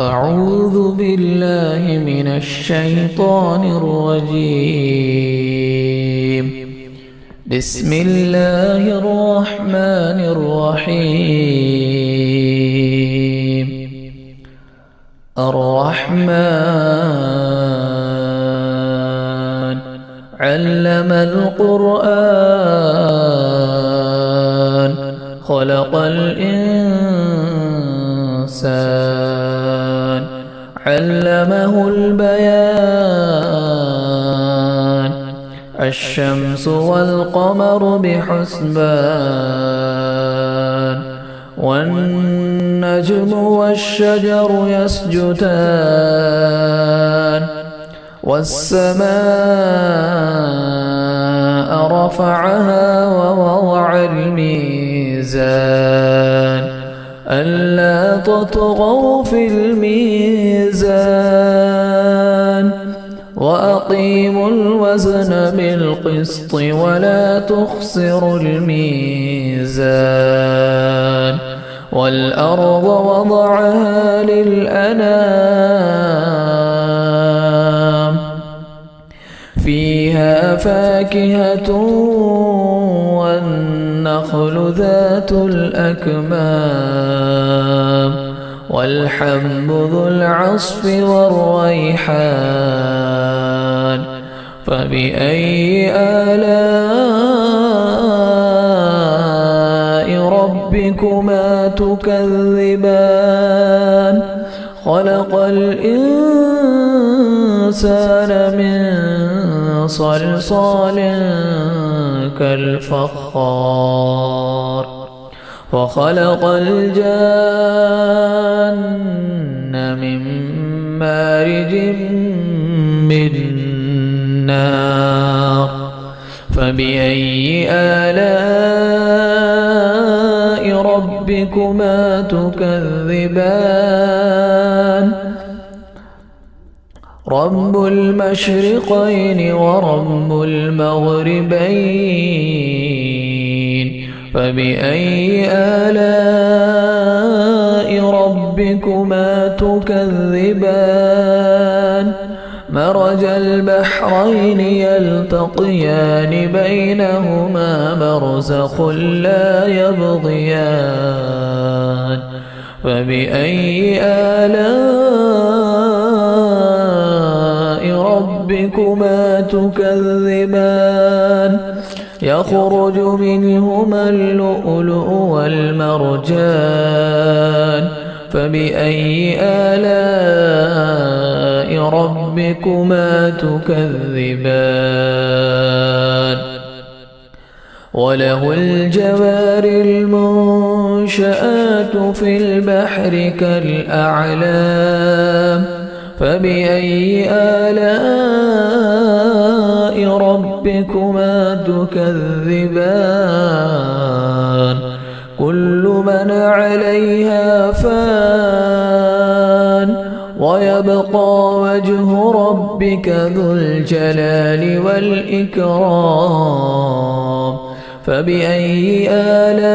أعوذ بالله من الشيطان الرجيم. بسم الله الرحمن الرحيم. الرحمن علم القرآن خلق الإنسان علمه البيان الشمس والقمر بحسبان والنجم والشجر يسجدان والسماء رفعها ووضع الميزان ألا تطغوا في الميزان وأقيموا الوزن بالقسط ولا تخسروا الميزان والأرض وضعها للأنام فيها فاكهة والنخل ذات الأكمام والحب ذو العصف والريحان فبأي آلاء ربكما تكذبان خلق الإنسان من صلصال كالفخار وخلق الجان من مارج من نار فبأي آلاء ربكما تكذبان رب المشرقين ورب المغربين فبأي آلاء ربكما تكذبان مرج البحرين يلتقيان بينهما برزخ لا يبغيان فبأي آلاء ربكما تكذبان يخرج منهما اللؤلؤ والمرجان فبأي آلاء ربكما تكذبان وله الجوار المنشآت في البحر كالأعلام فبأي آلاء ربكما تكذبان كل من عليها فان ويبقى وجه ربك ذو الجلال والإكرام فبأي آلاء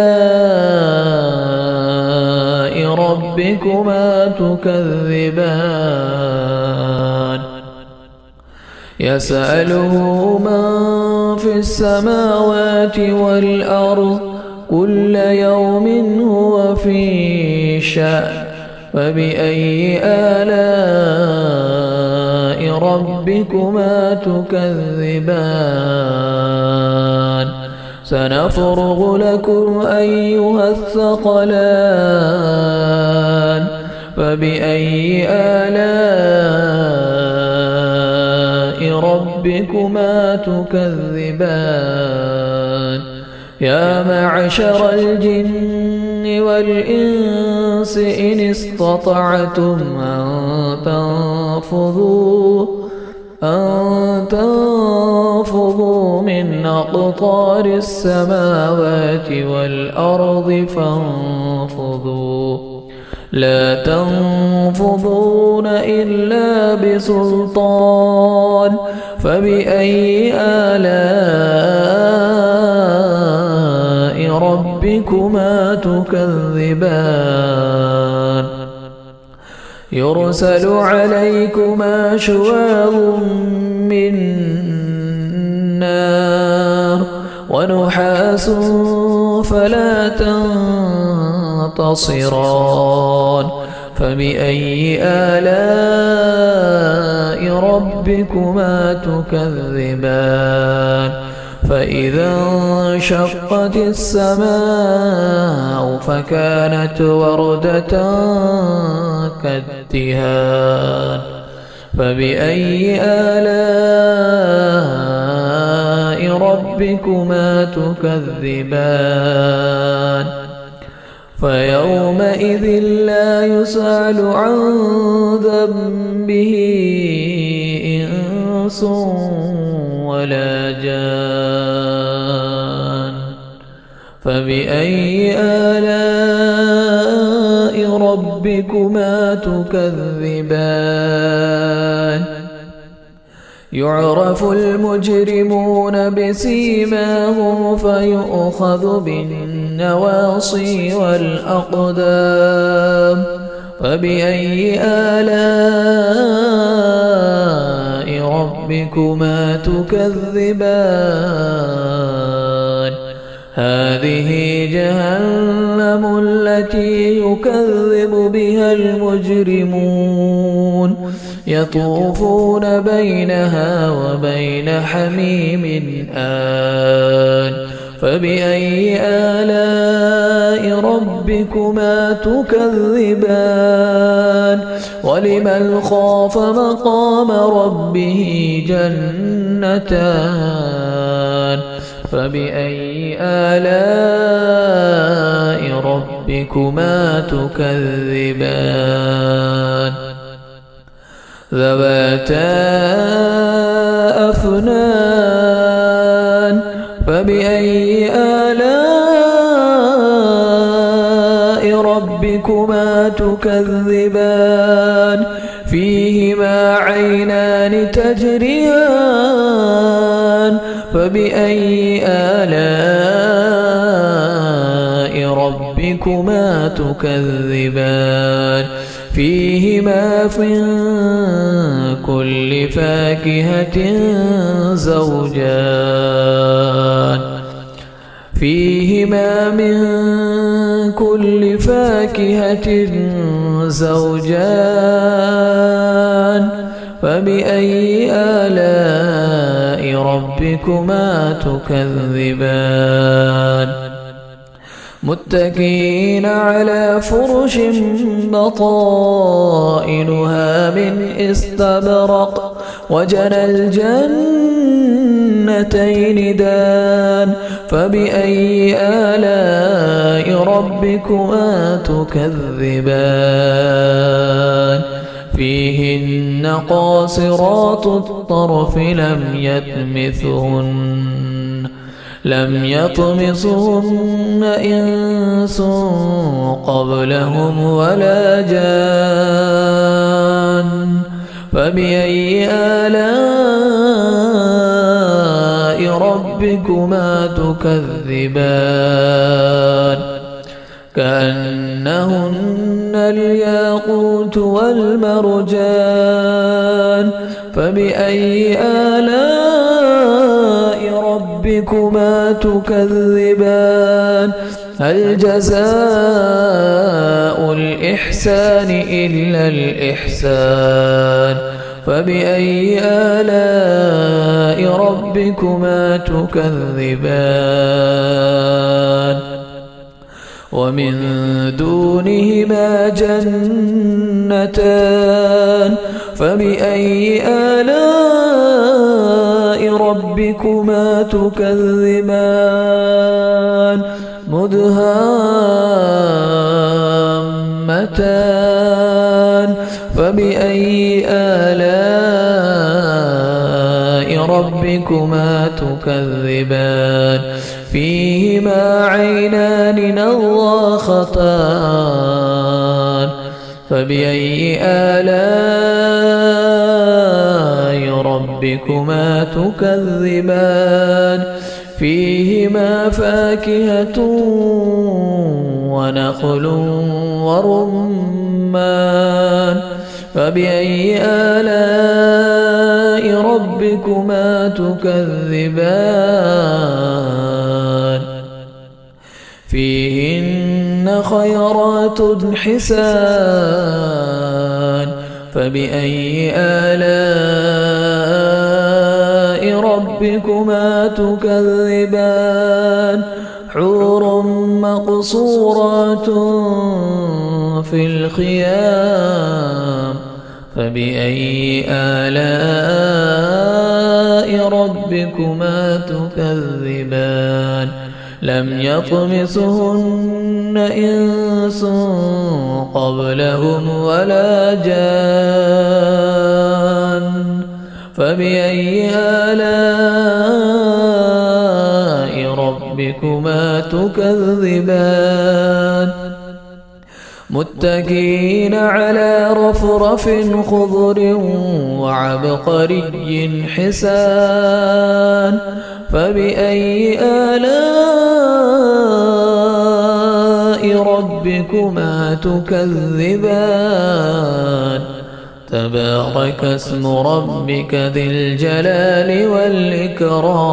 ربكما تكذبان يسأله من في السماوات والأرض كل يوم هو في شأن فبأي آلاء ربكما تكذبان سنفرغ لكم أيها الثقلان فبأي آلاء ربكما تكذبان يا معشر الجن والإنس إن استطعتم أن تنفذوا من أقطار السماوات والأرض فانفذوا لا تنفذون إلا بسلطان فبأي آلاء ربكما تكذبان يرسل عليكما شواظ من نار ونحاس فلا تنتصران فبأي آلاء ربكما تكذبان فإذا انشقت السماء فكانت وردة كالدهان فبأي آلاء ربكما تكذبان فيومئذ لا يسأل عن ذنبه إنس ولا جان فبأي آلاء ربكما تكذبان يعرف المجرمون بسيماهم فيؤخذ بالنواصي والأقدام فبأي آلاء ربكما تكذبان هذه جهنم التي يكذب بها المجرمون يطوفون بينها وبين حميم آن فبأي آلاء ربكما تكذبان ولمن خاف مقام ربه جنتان فبأي آلاء ربكما تكذبان ذواتا أفنان فبأي آلاء ربكما تكذبان فيهما عينان تجريان فبأي آلاء ربكما تكذبان فيهما من كل فاكهة زوجان فيهما من كل فاكهة زوجان فبأي آلاء ربكما تكذبان متكئين على فرش بطائنها من استبرق وجنى الجنتين دان فبأي آلاء ربكما تكذبان فيهن قاصرات الطرف لم يطمثهن إنس قبلهم ولا جان فبأي آلاء ربكما تكذبان كأنهن الياقوت والمرجان فبأي آلاء ربكما تكذبان هل جزاء الإحسان إلا الإحسان فبأي آلاء ربكما تكذبان ومن دونهما جنتان فبأي آلاء ربكما تكذبان مدهامتان فبأي آلاء ربكما تكذبان فيهما عينان نضاختان فبأي آلاء ربكما تكذبان فيهما فاكهة ونخل ورمان فبأي آلاء ربكما تكذبان فيهن خيرات حسان فبأي آلاء ربكما تكذبان حور مقصورات في الخيام فبأي آلاء ربكما تكذبان لم يطمثهن إنس قبلهم ولا جان فبأي آلاء ربكما تكذبان متكئين على رفرف خضر وعبقري حسان فبأي آلاء ربكما تكذبان تبارك اسم ربك ذي الجلال والإكرام